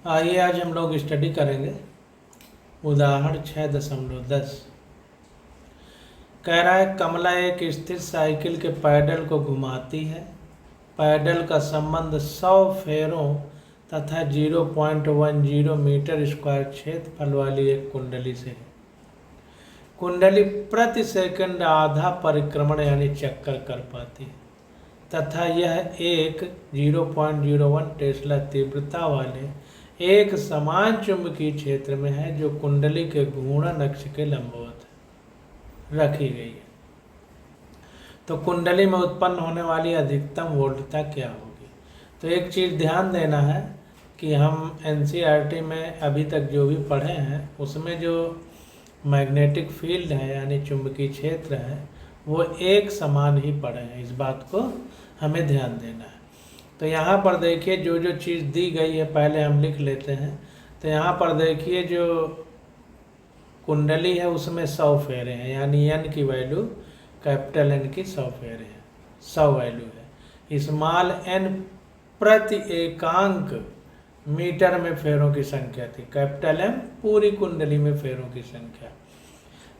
आइए आज हम लोग स्टडी करेंगे उदाहरण 6.10। कह रहा है कमला एक स्थिर साइकिल के पैडल को घुमाती है। पैडल का संबंध 100 फेरों तथा 0.10 मीटर स्क्वायर क्षेत्रफल वाली एक कुंडली से है। कुंडली प्रति सेकंड आधा परिक्रमण यानी चक्कर कर पाती है तथा यह एक 0.01 टेस्ला तीव्रता वाले एक समान चुंबकीय क्षेत्र में है जो कुंडली के घूर्णन अक्ष के लंबवत रखी गई है। तो कुंडली में उत्पन्न होने वाली अधिकतम वोल्टता क्या होगी? तो एक चीज़ ध्यान देना है कि हम एनसीईआरटी में अभी तक जो भी पढ़े हैं उसमें जो मैग्नेटिक फील्ड है यानी चुंबकीय क्षेत्र है वो एक समान ही पढ़े हैं। इस बात को हमें ध्यान देना है। तो यहाँ पर देखिए जो जो चीज़ दी गई है पहले हम लिख लेते हैं। तो यहाँ पर देखिए जो कुंडली है उसमें 100 फेरे हैं यानी एन की वैल्यू कैपिटल एन की 100 फेरे हैं, 100 वैल्यू है। स्मॉल एन प्रति एकांक मीटर में फेरों की संख्या थी। कैपिटल एम पूरी कुंडली में फेरों की संख्या।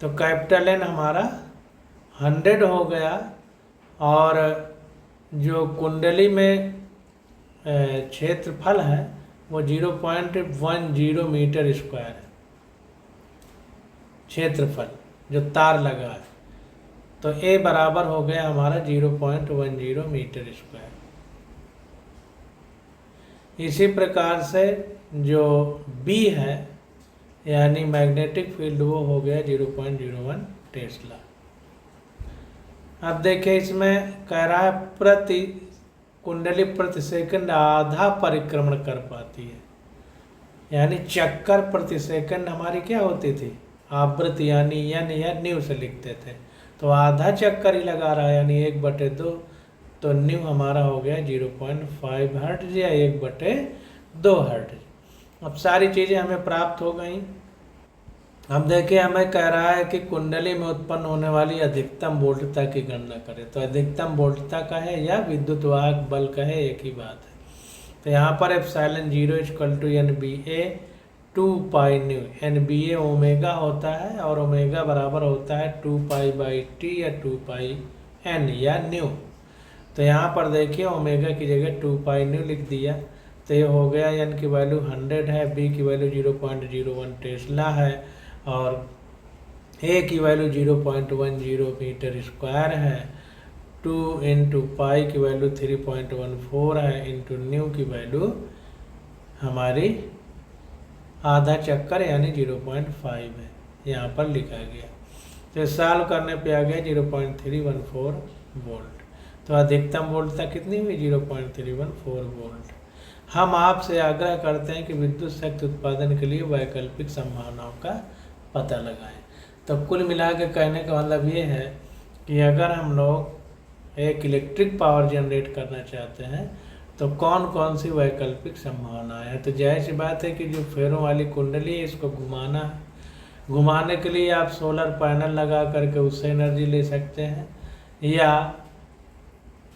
तो कैपिटल एन हमारा 100 हो गया और जो कुंडली में क्षेत्रफल है वो 0.10 मीटर स्क्वायर है क्षेत्रफल जो तार लगा है। तो ए बराबर हो गया हमारा 0.10 मीटर स्क्वायर। इसी प्रकार से जो बी है यानी मैग्नेटिक फील्ड वो हो गया 0.01 टेस्ला। अब देखिए इसमें कह रहा है प्रति कुंडली प्रति सेकंड आधा परिक्रमण कर पाती है यानी चक्कर प्रति सेकंड हमारी क्या होती थी? आवृत्ति यानी एन या न्यू से लिखते थे। तो आधा चक्कर ही लगा रहा है यानी 1/2। तो न्यू हमारा हो गया 0.5 हर्ट्ज या 1/2 हर्ट्ज। अब सारी चीज़ें हमें प्राप्त हो गई। अब देखिए हमें कह रहा है कि कुंडली में उत्पन्न होने वाली अधिकतम वोल्टता की गणना करें। तो अधिकतम वोल्टता का है या विद्युत वाहक बल का है, एक ही बात है। तो यहाँ पर epsilon 0 = NBA 2 new. NBA omega होता है और ओमेगा बराबर होता है 2π/T या 2πN या न्यू। तो यहाँ पर देखिए ओमेगा की जगह 2π न्यू लिख दिया। तो ये हो गया एन की वैल्यू 100 है, बी की वैल्यू 0.01 टेस्ला है और ए की वैल्यू 0.10 मीटर स्क्वायर है। 2 × पाई की वैल्यू 3.14 है इंटू न्यू की वैल्यू हमारी आधा चक्कर यानी 0.5 है, यहाँ पर लिखा गया। तो सॉल्व करने पे आ गया 0.314 वोल्ट। तो अधिकतम वोल्टता कितनी हुई? 0.314 वोल्ट। हम आपसे आग्रह करते हैं कि विद्युत शक्ति उत्पादन के लिए वैकल्पिक संभावनाओं का पता लगाएं। तो कुल मिला के कहने का मतलब ये है कि अगर हम लोग एक इलेक्ट्रिक पावर जनरेट करना चाहते हैं तो कौन कौन सी वैकल्पिक संभावनाएं हैं। तो जाहिर सी बात है कि जो फेरों वाली कुंडली है इसको घुमाना है। घुमाने के लिए आप सोलर पैनल लगा करके उससे एनर्जी ले सकते हैं, या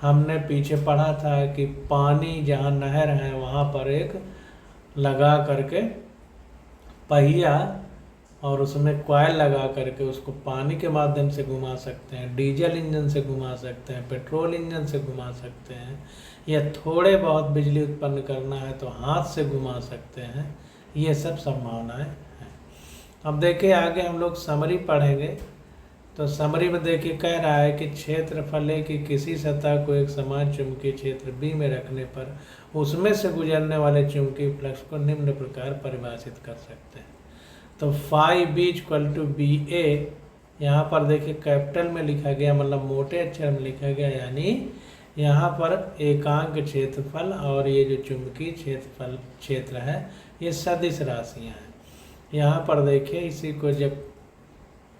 हमने पीछे पढ़ा था कि पानी जहाँ नहर है वहाँ पर एक लगा करके पहिया और उसमें कॉइल लगा करके उसको पानी के माध्यम से घुमा सकते हैं, डीजल इंजन से घुमा सकते हैं, पेट्रोल इंजन से घुमा सकते हैं, या थोड़े बहुत बिजली उत्पन्न करना है तो हाथ से घुमा सकते हैं। ये सब संभावनाएं हैं। अब देखिए आगे हम लोग समरी पढ़ेंगे। तो समरी में देखिए कह रहा है कि क्षेत्रफल की किसी सतह को एक समान चुंबकीय क्षेत्र बी में रखने पर उसमें से गुजरने वाले चुंबकीय फ्लक्स को निम्न प्रकार परिभाषित कर सकते हैं। तो φB = BA यहाँ पर देखिए कैपिटल में लिखा गया, मतलब मोटे अक्षर में लिखा गया, यानी यहाँ पर एकांक क्षेत्रफल और ये जो चुंबकीय क्षेत्र है ये सदिश राशियाँ हैं। यहाँ पर देखिए इसी को जब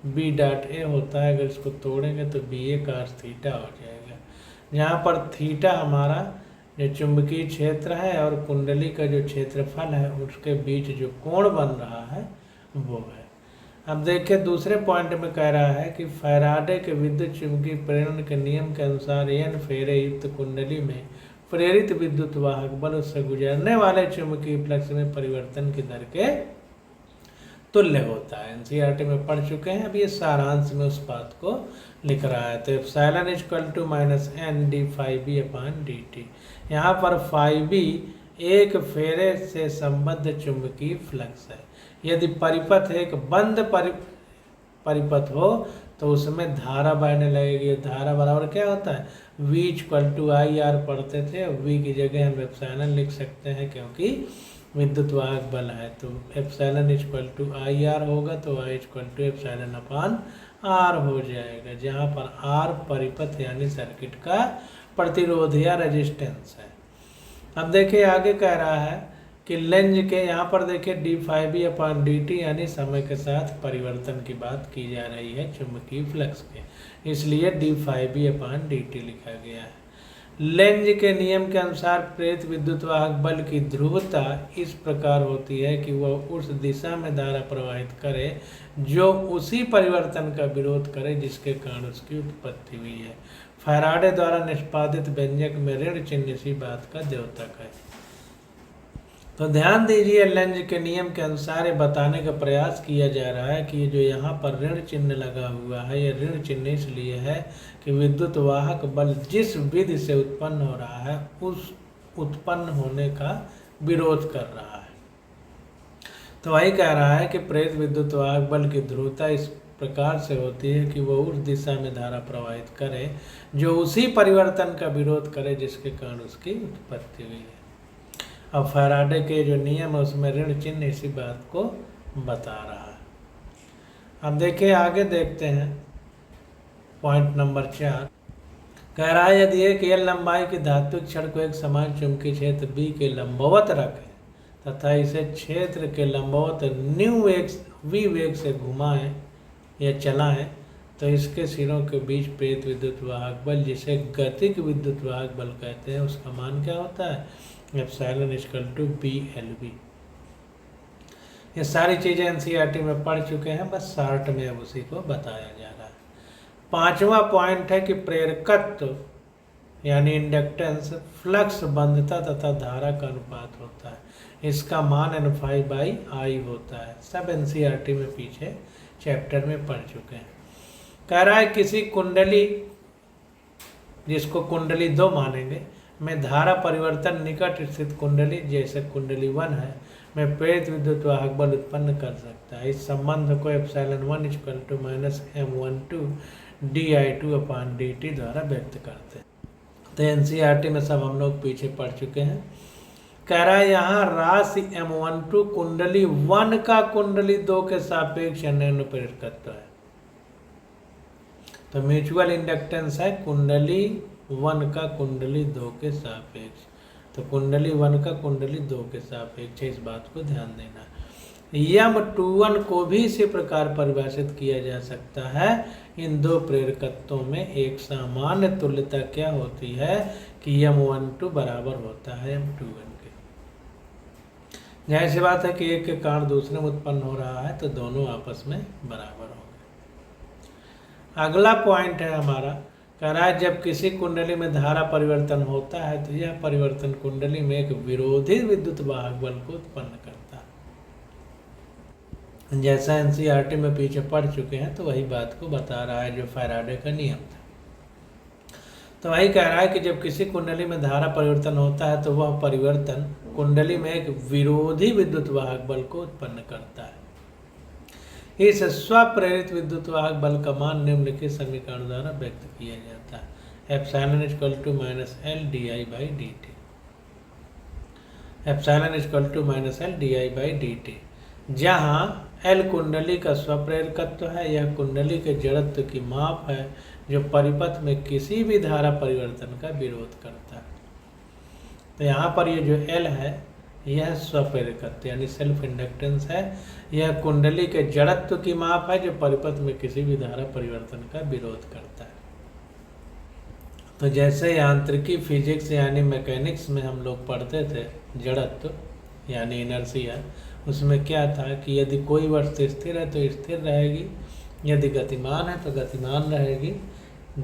B.A होता है, अगर इसको तोड़ेंगे तो BA cos थीटा हो जाएगा। यहाँ पर थीटा हमारा जो चुंबकीय क्षेत्र है और कुंडली का जो क्षेत्रफल है उसके बीच जो कोण बन रहा है वो है। अब देखिए दूसरे पॉइंट में कह रहा है कि फैराडे के विद्युत चुंबकीय प्रेरण के नियम के अनुसार एन फेरे युक्त कुंडली में प्रेरित विद्युत वाहक बल उससे गुजरने वाले चुंबकीय फ्लक्स में परिवर्तन की दर के तुल्य होता है। एनसीईआरटी में पढ़ चुके हैं। अब ये सारांश में उस बात को लिख रहा है। तो epsilon equal to minus N D phi B upon D T. यहाँ पर फाई बी एक फेरे से संबद्ध चुंबकीय फ्लक्स है। यदि परिपथ एक बंद परिपथ हो तो उसमें धारा बहने लगेगी। धारा बराबर क्या होता है, V equal to I R पढ़ते थे। V की जगह हम एप्सिलॉन लिख सकते हैं क्योंकि विद्युत वाहक बल है। तो epsilon equal to I R होगा तो I equal to epsilon upon R हो जाएगा, जहाँ पर आर परिपथ यानी सर्किट का प्रतिरोध या रेजिस्टेंस है। अब देखिए आगे कह रहा है कि लेंज के यहाँ पर देखिए D phi B upon D T यानी समय के साथ परिवर्तन की बात की जा रही है चुंबकीय फ्लक्स के, इसलिए D phi B upon D T लिखा गया है। लेंज के नियम के अनुसार प्रेरित विद्युत वाहक बल की ध्रुवता इस प्रकार होती है कि वह उस दिशा में धारा प्रवाहित करे जो उसी परिवर्तन का विरोध करे जिसके कारण उसकी उत्पत्ति हुई है। फैराडे द्वारा निष्पादित व्यंजक में ऋण चिन्ह इसी बात का द्योतक है। तो ध्यान दीजिए, लेंज के नियम के अनुसार ये बताने का प्रयास किया जा रहा है कि जो यहाँ पर ऋण चिन्ह लगा हुआ है, ये ऋण चिन्ह इसलिए है कि विद्युत वाहक बल जिस विधि से उत्पन्न हो रहा है उस उत्पन्न होने का विरोध कर रहा है। तो वही कह रहा है कि प्रेरित विद्युत वाहक बल की ध्रुवता इस प्रकार से होती है कि वह उस दिशा में धारा प्रवाहित करे जो उसी परिवर्तन का विरोध करे जिसके कारण उसकी उत्पत्ति हुई है। अब फैराडे के जो नियम है उसमें ऋण चिन्ह इसी बात को बता रहा है। अब देखिए आगे देखते हैं पॉइंट नंबर 4। कह रहा है यदि एक एल लंबाई की धात्विक छड़ को एक समान चुंबकीय क्षेत्र बी के लंबवत रखें तथा इसे क्षेत्र के लंबवत वी वेग से घुमाएं या चलाएं तो इसके सिरों के बीच प्रेरित विद्युत वाहक बल जिसे गतिक विद्युत वाहक बल कहते हैं उसका मान क्या होता है, epsilon equal to B L B. ये सारी चीज़ें एनसीईआरटी में पढ़ चुके हैं, बस शॉर्ट में अब उसी को बताया जा रहा है। पांचवा पॉइंट है कि प्रेरकत्व यानी इंडक्टेंस फ्लक्स बंधता तथा धारा का अनुपात होता है। इसका मान एन फाई बाई आई होता है। सब एनसीईआरटी में पीछे चैप्टर में पढ़ चुके हैं। कह रहा है किसी कुंडली, जिसको कुंडली 2 मानेंगे, में धारा परिवर्तन निकट स्थित कुंडली जैसे कुंडली 1 है में प्रेरित विद्युत वाहक बल उत्पन्न कर सकता है। इस संबंध को epsilon 1 equal to minus M12 DI2 upon DT द्वारा व्यक्त करते हैं। तो एनसीईआरटी में सब हम लोग पीछे पढ़ चुके हैं। कह रहा है यहाँ राशि M12 कुंडली 1 का कुंडली 2 के सापेक्ष प्रेरकत्व है। तो म्यूचुअल इंडक्टेंस है कुंडली 1 का कुंडली 2 के सापेक्ष। तो कुंडली 1 का कुंडली 2 के सापेक्ष, इस बात को ध्यान देना। M21 को भी इसी प्रकार परिभाषित किया जा सकता है। इन दो प्रेरकत्वों में एक सामान्य तुल्यता क्या होती है कि M12 बराबर होता है M21 के। जाहिर सी बात है कि एक के कारण दूसरे में उत्पन्न हो रहा है तो दोनों आपस में बराबर होंगे। अगला पॉइंट है हमारा, कह रहा है जब किसी कुंडली में धारा परिवर्तन होता है तो यह परिवर्तन कुंडली में एक विरोधी विद्युत वाहक बल को उत्पन्न करता है। जैसा एनसीईआरटी में पीछे पढ़ चुके हैं तो वही बात को बता रहा है जो फैराडे का नियम था। तो वही कह रहा है कि जब किसी कुंडली में धारा परिवर्तन होता है तो वह परिवर्तन कुंडली में एक विरोधी विद्युत वाहक बल को उत्पन्न करता है। इस स्वप्रेरित विद्युत वाहक बल का मान निम्नलिखित समीकरण द्वारा व्यक्त किया जाता है। Epsilon equal to minus L D I by D T. Epsilon equal to minus L D I by D T, जहाँ एल कुंडली का स्वप्रेरकत्व है, यह कुंडली के जड़त्व की माप है जो परिपथ में किसी भी धारा परिवर्तन का विरोध करता है। तो यहाँ पर ये जो एल है यह स्वप्रेरकत्व यानी सेल्फ इंडक्टेंस है। यह कुंडली के जड़त्व की माप है जो परिपथ में किसी भी धारा परिवर्तन का विरोध करता है। तो जैसे यांत्रिकी फिजिक्स यानी मैकेनिक्स में हम लोग पढ़ते थे जड़त्व यानी इनर्शिया, उसमें क्या था कि यदि कोई वस्तु स्थिर है तो स्थिर रहेगी, यदि गतिमान है तो गतिमान रहेगी,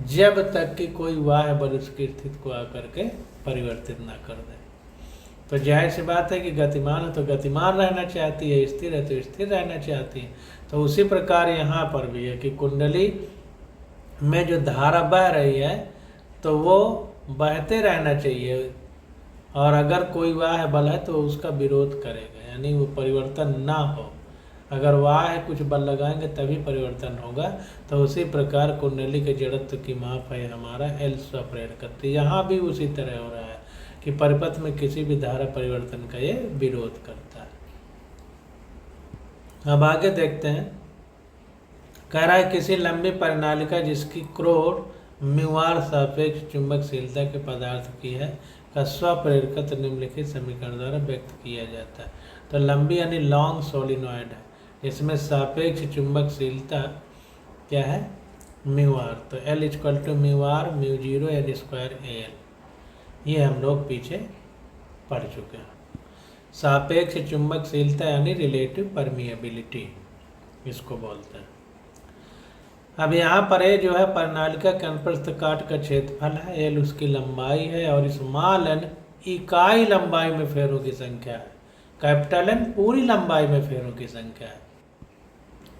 जब तक कि कोई बाह्य बल उसकी स्थिति को आकर के परिवर्तित ना कर दे। तो जाहिर सी बात है कि गतिमान है तो गतिमान रहना चाहती है, स्थिर है तो स्थिर रहना चाहती है। तो उसी प्रकार यहाँ पर भी है कि कुंडली में जो धारा बह रही है तो वो बहते रहना चाहिए, और अगर कोई वाह बल है तो उसका विरोध करेगा, यानी वो परिवर्तन ना हो। अगर वाह है कुछ बल लगाएंगे तभी परिवर्तन होगा। तो उसी प्रकार कुंडली के जड़त्व की माप है हमारा L स्वप्रेरकत्व। यहाँ भी उसी तरह हो रहा है कि परिपथ में किसी भी धारा परिवर्तन का ये विरोध करता है। अब आगे देखते हैं, कह रहा है किसी लंबी परिनालिका जिसकी क्रोड म्यूआर सापेक्ष चुंबकशीलता के पदार्थ की है का स्वप्रेरकत्व निम्नलिखित समीकरण द्वारा व्यक्त किया जाता है। तो लंबी यानी लॉन्ग सोलिनॉइड है, इसमें सापेक्ष चुंबकशीलता क्या है, म्यूआर। तो L equal to mu r mu zero L square AL, ये हम लोग पीछे पढ़ चुके हैं। सापेक्ष चुंबकशीलता यानी रिलेटिव परमिएबिलिटी इसको बोलते हैं। अब यहाँ पर ये जो है परिनालिका के अनुप्रस्थ काट का क्षेत्रफल है, L उसकी लंबाई है, और इस स्मॉल n इकाई लंबाई में फेरों की संख्या है, कैपिटल N पूरी लंबाई में फेरों की संख्या है।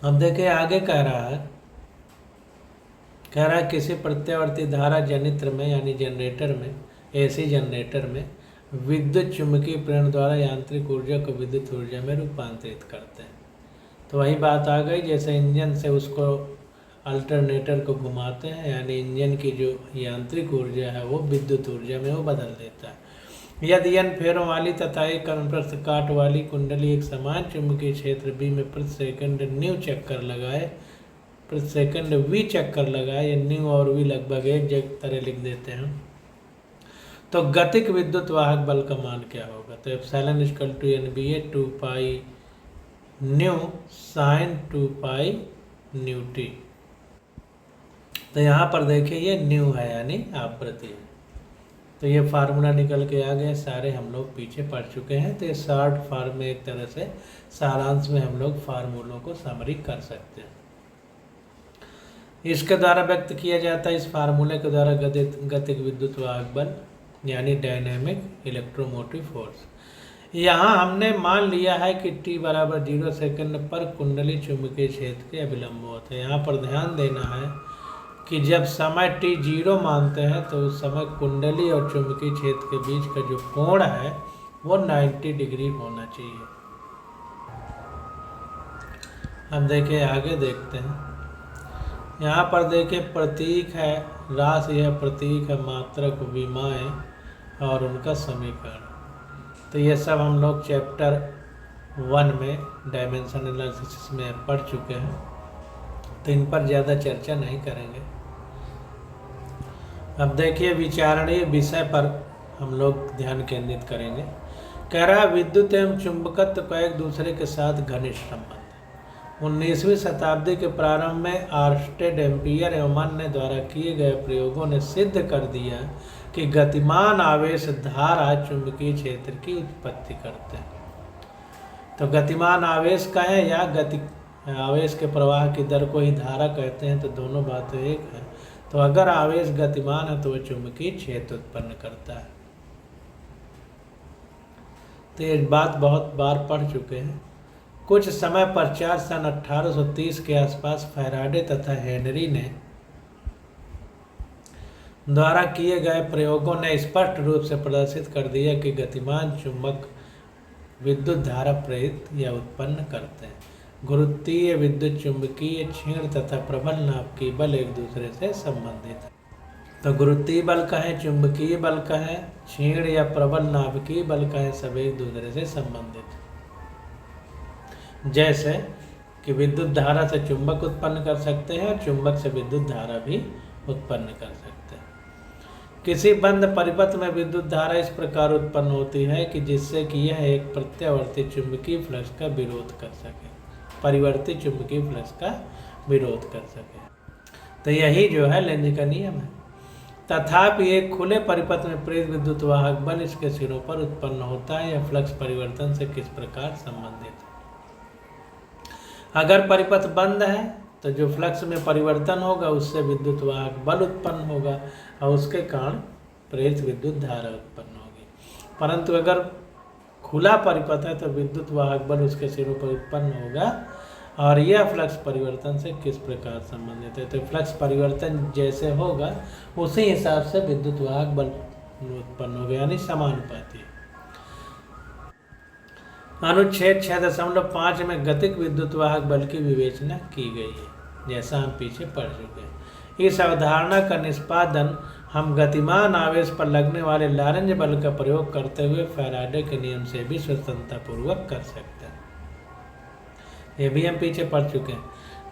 अब देखिए आगे कह रहा है किसी प्रत्यावर्ती धारा जनित्र में यानी जनरेटर में, AC जनरेटर में विद्युत चुंबकीय प्रेरण द्वारा यांत्रिक ऊर्जा को विद्युत ऊर्जा में रूपांतरित करते हैं। तो वही बात आ गई, जैसे इंजन से उसको अल्टरनेटर को घुमाते हैं, यानी इंजन की जो यांत्रिक ऊर्जा है वो विद्युत ऊर्जा में वो बदल देता है। यदि n फेरों वाली तथा एक अनुप्रस्थ काट वाली कुंडली एक समान चुंबकीय क्षेत्र B में प्रति सेकंड न्यू चक्कर लगाए, प्रति सेकंड V चक्कर लगाए, या न्यू और V लगभग एक जगह तरह लिख देते हैं, तो गतिक विद्युत वाहक बल का मान क्या होगा। तो epsilon equal to NBA 2 pi nu sine 2 pi nu T. तो यहाँ पर देखिए ये न्यू है यानी आवृत्ति है। तो ये फार्मूला निकल के आ गए, सारे हम लोग पीछे पढ़ चुके हैं। तो ये शॉर्ट फॉर्म में एक तरह से सारांश में हम लोग फार्मूलों को समरी कर सकते हैं। इसके द्वारा व्यक्त किया जाता है, इस फार्मूले के द्वारा गतिक विद्युत वाहक बल यानी डायनेमिक इलेक्ट्रोमोटिव फोर्स। यहाँ हमने मान लिया है कि t बराबर 0 सेकंड पर कुंडली चुंबकीय क्षेत्र के अभिलंब होते हैं। यहाँ पर ध्यान देना है कि जब समय t 0 मानते हैं तो उस समय कुंडली और चुंबकीय क्षेत्र के बीच का जो कोण है वो 90 डिग्री होना चाहिए। अब देखिए आगे देखते हैं, यहाँ पर देखिए प्रतीक है, राशि है, प्रतीक है, मात्रक, विमाएँ और उनका समीकरण। तो ये सब हम लोग चैप्टर 1 में डायमेंशन एनालिसिस में पढ़ चुके हैं, तो इन पर ज़्यादा चर्चा नहीं करेंगे। अब देखिए विचारणीय विषय पर हम लोग ध्यान केंद्रित करेंगे। कह रहा विद्युत एवं चुंबकत्व का एक दूसरे के साथ घनिष्ठ संबंध। 19वीं शताब्दी के प्रारंभ में आर्स्टेड, एम्पियर एवं अन्य द्वारा किए गए प्रयोगों ने सिद्ध कर दिया कि गतिमान आवेश धारा चुंबकीय क्षेत्र की उत्पत्ति करते हैं। तो गतिमान आवेश कहें या आवेश के प्रवाह की दर को ही धारा कहते हैं, तो दोनों बातें एक है। तो अगर आवेश गतिमान है तो वह चुंबकीय क्षेत्र उत्पन्न करता है। तो ये बात बहुत बार पढ़ चुके हैं। कुछ समय पश्चात सन 1830 के आसपास फैराडे तथा हेनरी ने द्वारा किए गए प्रयोगों ने स्पष्ट रूप से प्रदर्शित कर दिया कि गतिमान चुंबक विद्युत धारा प्रेरित या उत्पन्न करते हैं। गुरुत्वीय, विद्युत चुंबकीय, क्षीण तथा प्रबल नाभिकीय बल एक दूसरे से संबंधित है। तो गुरुत्वीय बल कहें, चुंबकीय बल कहें, क्षीण या प्रबल नाभिकीय बल कहें, सब एक दूसरे से संबंधित है। जैसे कि विद्युत धारा से चुंबक उत्पन्न कर सकते हैं और चुंबक से विद्युत धारा भी उत्पन्न कर सकते हैं। किसी बंद परिपथ में विद्युत धारा इस प्रकार उत्पन्न होती है कि जिससे कि यह एक प्रत्यावर्ती चुंबकीय फ्लक्स का विरोध कर सके, परिवर्ती चुंबकीय फ्लक्स का विरोध कर सके। तो यही जो है लेंज का नियम है। तथापि एक खुले परिपथ में प्रेरित विद्युत वाहक बल इसके सिरों पर उत्पन्न होता है। यह फ्लक्स परिवर्तन से किस प्रकार संबंधित है। अगर परिपथ बंद है तो जो फ्लक्स में परिवर्तन होगा उससे विद्युत वाहक बल उत्पन्न होगा और उसके कारण प्रेरित विद्युत धारा उत्पन्न होगी। परंतु अगर खुला परिपथ है तो विद्युत वाहक बल उसके सिरों पर उत्पन्न होगा। और यह फ्लक्स परिवर्तन से किस प्रकार संबंधित है? तो फ्लक्स परिवर्तन जैसे होगा उसी हिसाब से विद्युत वाहक बल उत्पन्न होगा, यानी समानुपाती। अनुच्छेद 6.5 में गतिक विद्युत वाहक बल की विवेचना की गई है, जैसा हम पीछे पढ़ चुके हैं। इस अवधारणा का निष्पादन हम गतिमान आवेश पर लगने वाले लॉरेंज बल का प्रयोग करते हुए फैराडे के नियम से भी स्वतंत्रतापूर्वक कर सकते हैं। ये भी हम पीछे पढ़ चुके हैं।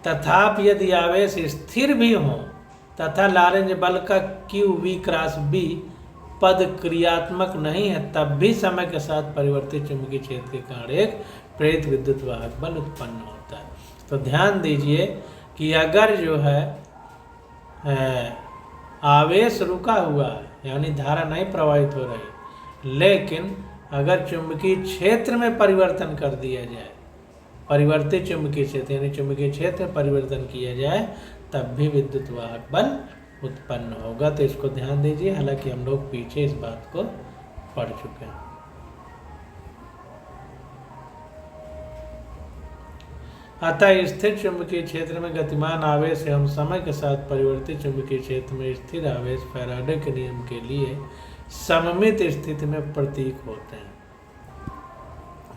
तथापि यदि आवेश स्थिर भी हो तथा लॉरेंज बल का QV क्रॉस B पद क्रियात्मक नहीं है, तब भी समय के साथ परिवर्तित चुंबकीय क्षेत्र के कारण एक प्रेरित विद्युत वाहक बल उत्पन्न होता है। तो ध्यान दीजिए कि अगर जो है आवेश रुका हुआ है, यानी धारा नहीं प्रवाहित हो रही, लेकिन अगर चुंबकीय क्षेत्र में परिवर्तन कर दिया जाए, परिवर्तित चुंबकीय क्षेत्र यानी चुंबकीय क्षेत्र में परिवर्तन किया जाए, तब भी विद्युत वाहक बल उत्पन्न होगा। तो इसको ध्यान दीजिए, हालांकि हम लोग पीछे इस बात को पढ़ चुके हैं। अतः स्थिर चुंबकीय क्षेत्र में गतिमान आवेश एवं समय के साथ परिवर्तित चुंबकीय क्षेत्र में स्थिर आवेश फैराडे के नियम के लिए सममित स्थिति में प्रतीक होते हैं।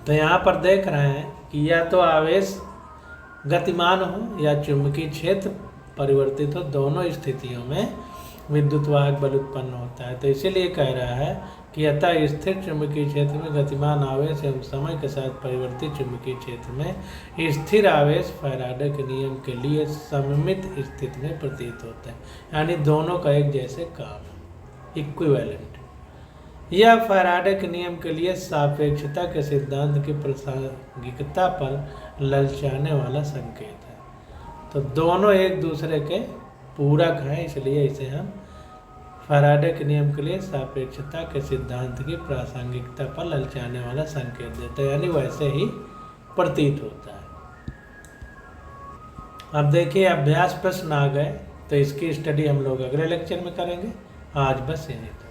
तो यहाँ पर देख रहे हैं कि या तो आवेश गतिमान हो या चुंबकीय क्षेत्र परिवर्तित हो, दोनों स्थितियों में विद्युत वाहक बल उत्पन्न होता है। तो इसीलिए कह रहा है कि अतः स्थिर चुंबकीय क्षेत्र में गतिमान आवेश एवं समय के साथ परिवर्तित चुंबकीय क्षेत्र में स्थिर आवेश फैराडे के नियम के लिए सममित स्थिति में प्रतीत होते हैं, यानी दोनों का एक जैसे काम है, इक्विवेलेंट। यह फैराडे के नियम के लिए सापेक्षता के सिद्धांत की प्रासंगिकता पर ललचाने वाला संकेत है। तो दोनों एक दूसरे के पूरक हैं, इसलिए इसे हम फैराडे के नियम के लिए सापेक्षता के सिद्धांत की प्रासंगिकता पर ललचाने वाला संकेत देते हैं, यानी वैसे ही प्रतीत होता है। अब देखिए अभ्यास प्रश्न आ गए, तो इसकी स्टडी हम लोग अगले लेक्चर में करेंगे। आज बस यहीं तक।